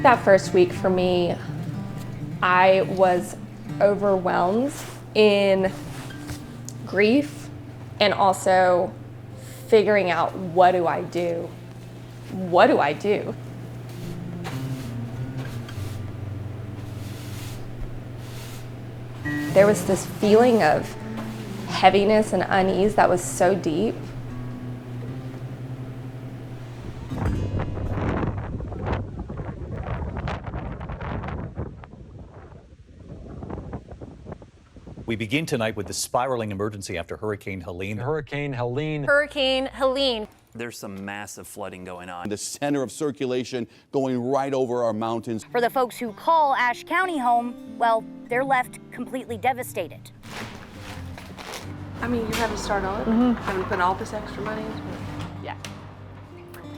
That first week for me, I was overwhelmed in grief and also figuring out, what do I do? What do I do? There was this feeling of heaviness and unease that was so deep. We begin tonight with the spiraling emergency after Hurricane Helene. Hurricane Helene. Hurricane Helene. There's some massive flooding going on. The center of circulation going right over our mountains. For the folks who call Ashe County home, well, they're left completely devastated. I mean, you had to start all over, having to put all this extra money into it. Yeah.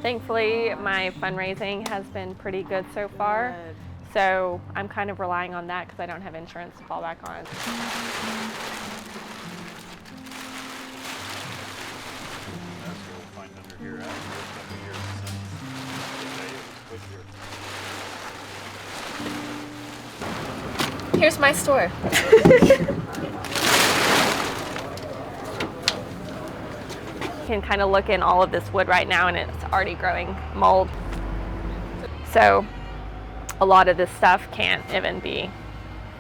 Thankfully, my fundraising has been pretty good so far. Good. So I'm kind of relying on that because I don't have insurance to fall back on. Here's my store. You can kind of look in all of this wood right now and it's already growing mold. So a lot of this stuff can't even be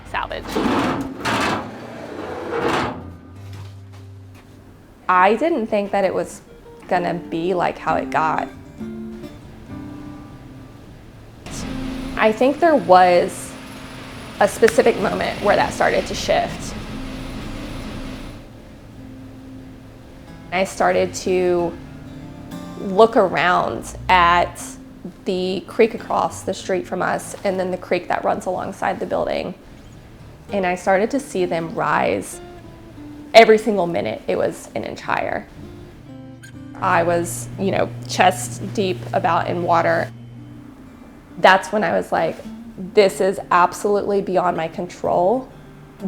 salvaged. I didn't think that it was gonna be like how it got. I think there was a specific moment where that started to shift. I started to look around at the creek across the street from us and then the creek that runs alongside the building. And I started to see them rise. Every single minute it was an inch higher. I was, chest deep about in water. That's when I was like, this is absolutely beyond my control.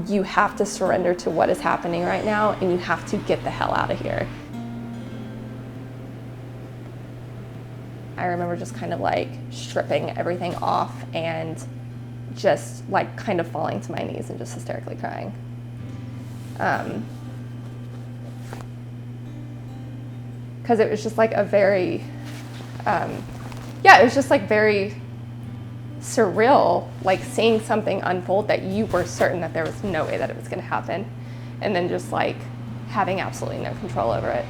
You have to surrender to what is happening right now and you have to get the hell out of here. I remember just kind of like stripping everything off and just like kind of falling to my knees and just hysterically crying. Because it was just like a very, it was just like very surreal, like seeing something unfold that you were certain that there was no way that it was going to happen, and then just like having absolutely no control over it.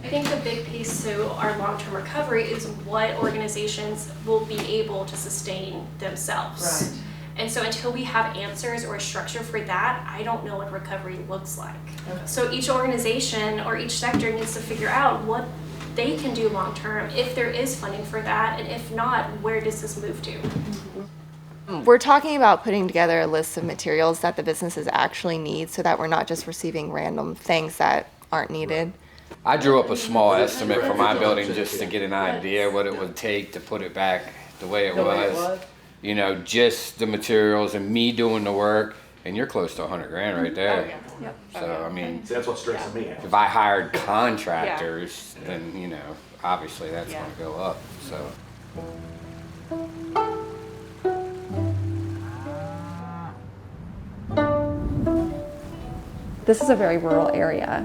I think the big piece to our long-term recovery is what organizations will be able to sustain themselves. Right. And so until we have answers or a structure for that, I don't know what recovery looks like. Okay. So each organization or each sector needs to figure out what they can do long-term, if there is funding for that, and if not, where does this move to? We're talking about putting together a list of materials that the businesses actually need so that we're not just receiving random things that aren't needed. I drew up a small estimate for my building just to get an idea what it would take to put it back the way it was. Just the materials and me doing the work, and you're close to $100 grand right there. Oh, yeah. Yep. So, I mean, See, that's what stresses me out. if I hired contractors, then, obviously that's gonna go up, so. This is a very rural area.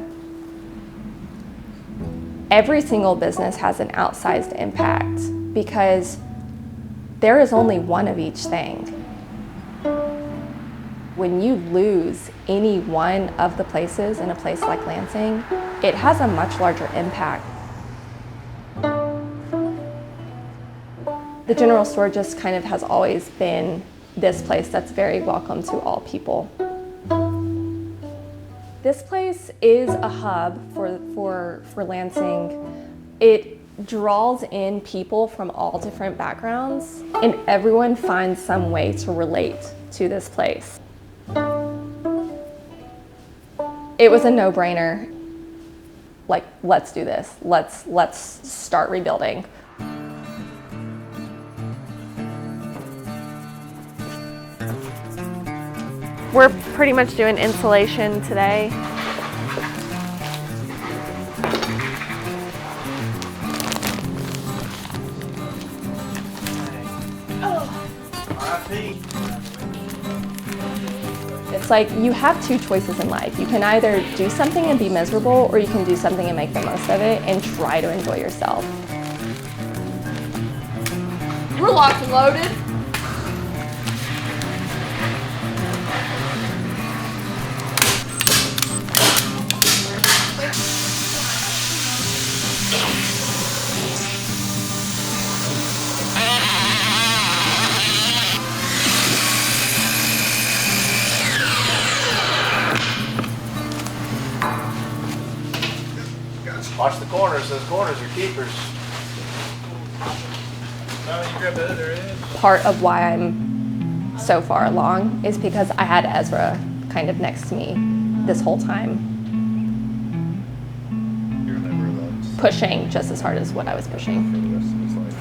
Every single business has an outsized impact because there is only one of each thing. When you lose any one of the places in a place like Lansing, it has a much larger impact. The general store just kind of has always been this place that's very welcome to all people. This place is a hub for Lansing. It draws in people from all different backgrounds, and everyone finds some way to relate to this place. It was a no-brainer. Like, let's do this. Let's start rebuilding. We're pretty much doing insulation today. It's like you have two choices in life. You can either do something and be miserable, or you can do something and make the most of it and try to enjoy yourself. We're locked and loaded. Watch the corners. Those corners are keepers. No, you grab the other end. Part of why I'm so far along is because I had Ezra kind of next to me this whole time, You're never allowed pushing just as hard as what I was pushing. for the rest of his life.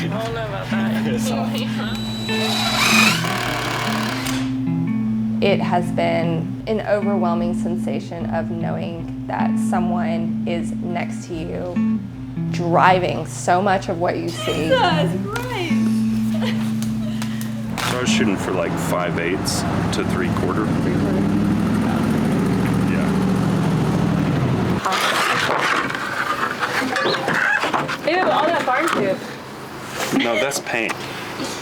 I don't know about that. It has been an overwhelming sensation of knowing that someone is next to you, driving so much of what you see. That's great. So I was shooting for like 5/8 to 3/4. Yeah. Ew, all that barn poop. No, that's paint.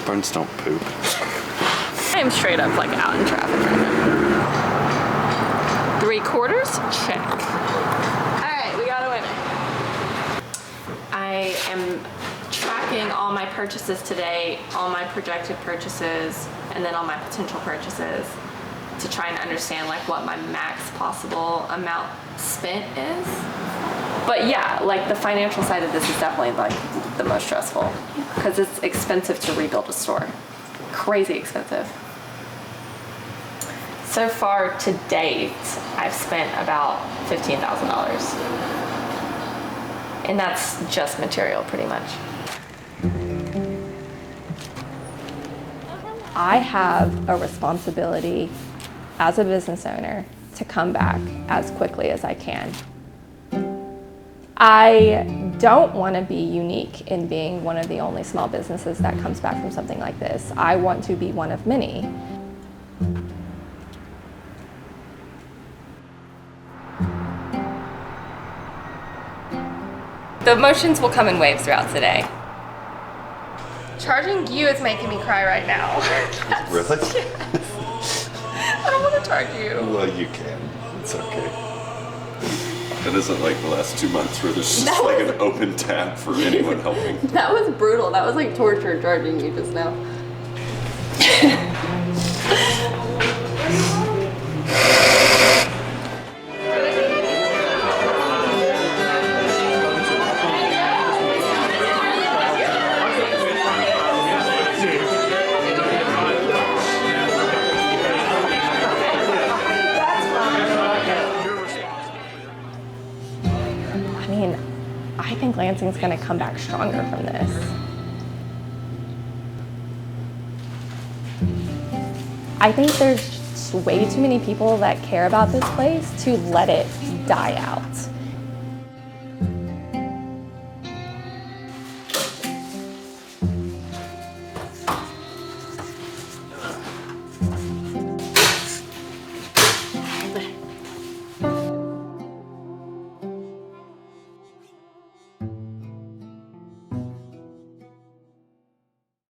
Barns don't poop. I am straight up like out in traffic right now. 3/4? Check. Alright, we got a winner. I am tracking all my purchases today, all my projected purchases, and then all my potential purchases to try and understand like what my max possible amount spent is. But yeah, like the financial side of this is definitely like the most stressful because it's expensive to rebuild a store. Crazy expensive. So far to date, I've spent about $15,000. And that's just material pretty much. I have a responsibility as a business owner to come back as quickly as I can. I don't want to be unique in being one of the only small businesses that comes back from something like this. I want to be one of many. The emotions will come in waves throughout today. Charging you is making me cry right now. Really? I don't want to charge you. Well, you can. It's okay. It isn't like the last 2 months where there's just like an open tab for anyone helping. That was brutal. That was like torture charging you just now. I think Lansing's going to come back stronger from this. I think there's just way too many people that care about this place to let it die out.